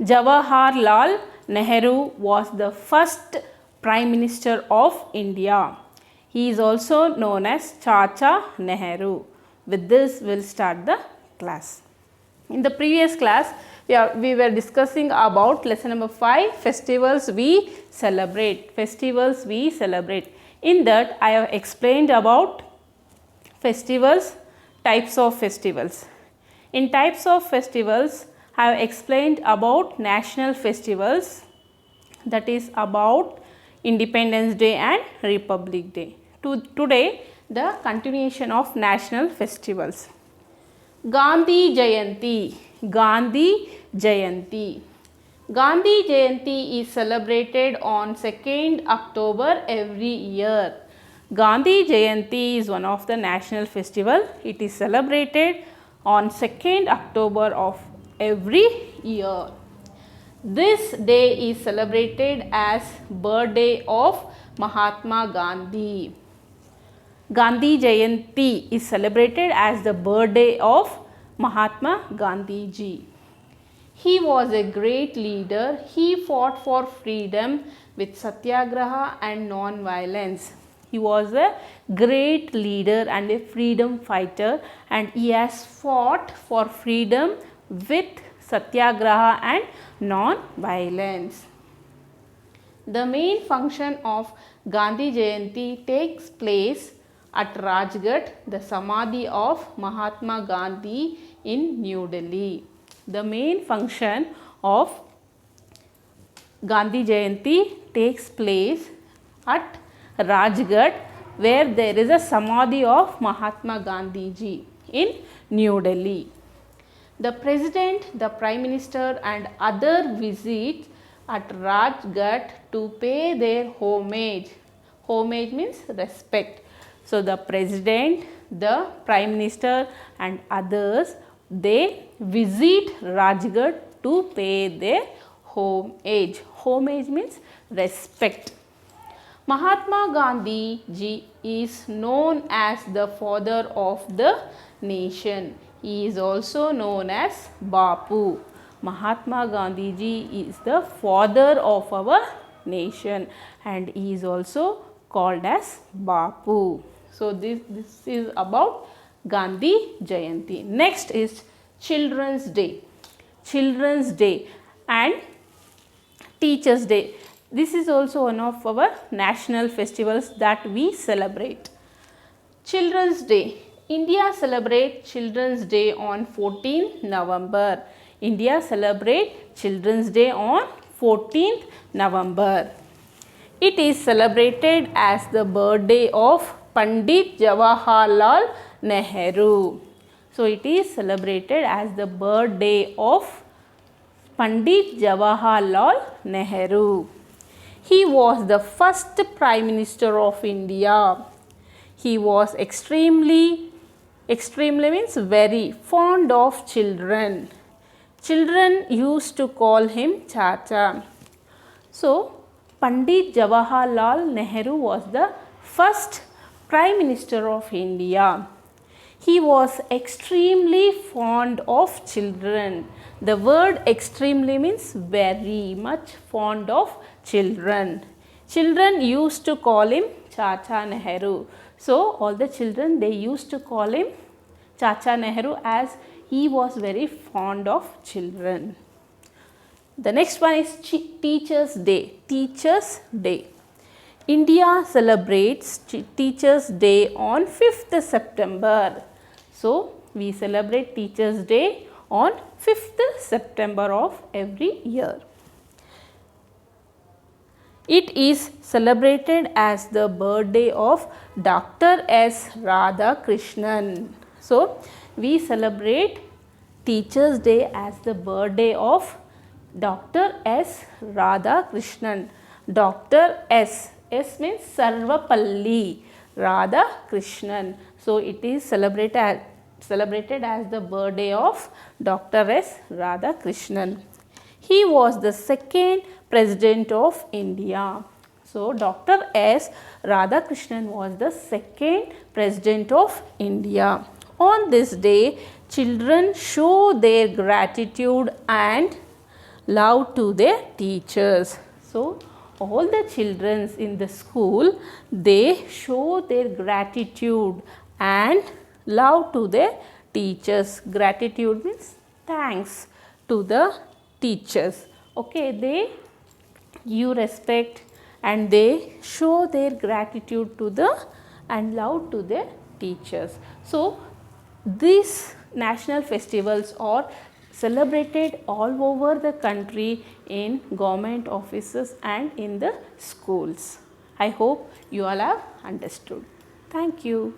Jawaharlal Nehru was the first Prime Minister of India. He is also known as Chacha Nehru. With this, we'll start the class. In the previous class, we were discussing about lesson number 5, festivals we celebrate. Festivals we celebrate. In that, I have explained about festivals, types of festivals. In types of festivals, I have explained about national festivals, that is about Independence Day and Republic Day. Today, the continuation of national festivals. Gandhi Jayanti. Gandhi Jayanti. Gandhi Jayanti is celebrated on 2nd October every year. Gandhi Jayanti is one of the national festival. It is celebrated on 2nd October of every year. This day is celebrated as birthday of Mahatma Gandhi. Gandhi Jayanti is celebrated as the birthday of Mahatma Gandhi ji. He was a great leader. He fought for freedom with satyagraha and non-violence. He was a great leader and a freedom fighter, and he has fought for freedom with satyagraha and non-violence. The main function of Gandhi Jayanti takes place at Rajghat, the Samadhi of Mahatma Gandhi in New Delhi. The main function of Gandhi Jayanti takes place at Rajghat, where there is a Samadhi of Mahatma Gandhi ji in New Delhi. The President, the Prime Minister and other visit at Rajghat to pay their homage. Homage means respect. So, the President, the Prime Minister and others, they visit Rajghat to pay their homage. Homage means respect. Mahatma Gandhi ji is known as the father of the nation. He is also known as Bapu. Mahatma Gandhi ji is the father of our nation, and he is also called as Bapu. So, this is about Gandhi Jayanti. Next is Children's Day. Children's Day and Teachers' Day. This is also one of our national festivals that we celebrate. Children's Day. India celebrates Children's Day on 14th November. India celebrates Children's Day on 14th November. It is celebrated as the birthday of Pandit Jawaharlal Nehru. So, it is celebrated as the birthday of Pandit Jawaharlal Nehru. He was the first Prime Minister of India. He was extremely means very fond of children. Children used to call him Chacha. So, Pandit Jawaharlal Nehru was the first Prime Minister of India. He was extremely fond of children. The word extremely means very much fond of children. Children used to call him Chacha Nehru. So, all the children, they used to call him Chacha Nehru as he was very fond of children. The next one is Teachers' Day. Teachers' Day. India celebrates Teachers' Day on 5th September. So, we celebrate Teachers' Day on 5th September of every year. It is celebrated as the birthday of Dr. S. Radhakrishnan. So, we celebrate Teachers' Day as the birthday of Dr. S. Radhakrishnan. Dr. S. S means Sarvapalli Radhakrishnan. So, it is celebrated as the birthday of Dr. S. Radhakrishnan. He was the second President of India. So, Dr. S. Radhakrishnan was the second President of India. On this day, children show their gratitude and love to their teachers. So all the children in the school, they show their gratitude and love to their teachers. Gratitude means thanks to the teachers. Okay, they give respect and they show their gratitude to the and love to their teachers. So these national festivals are celebrated all over the country in government offices and in the schools. I hope you all have understood. Thank you.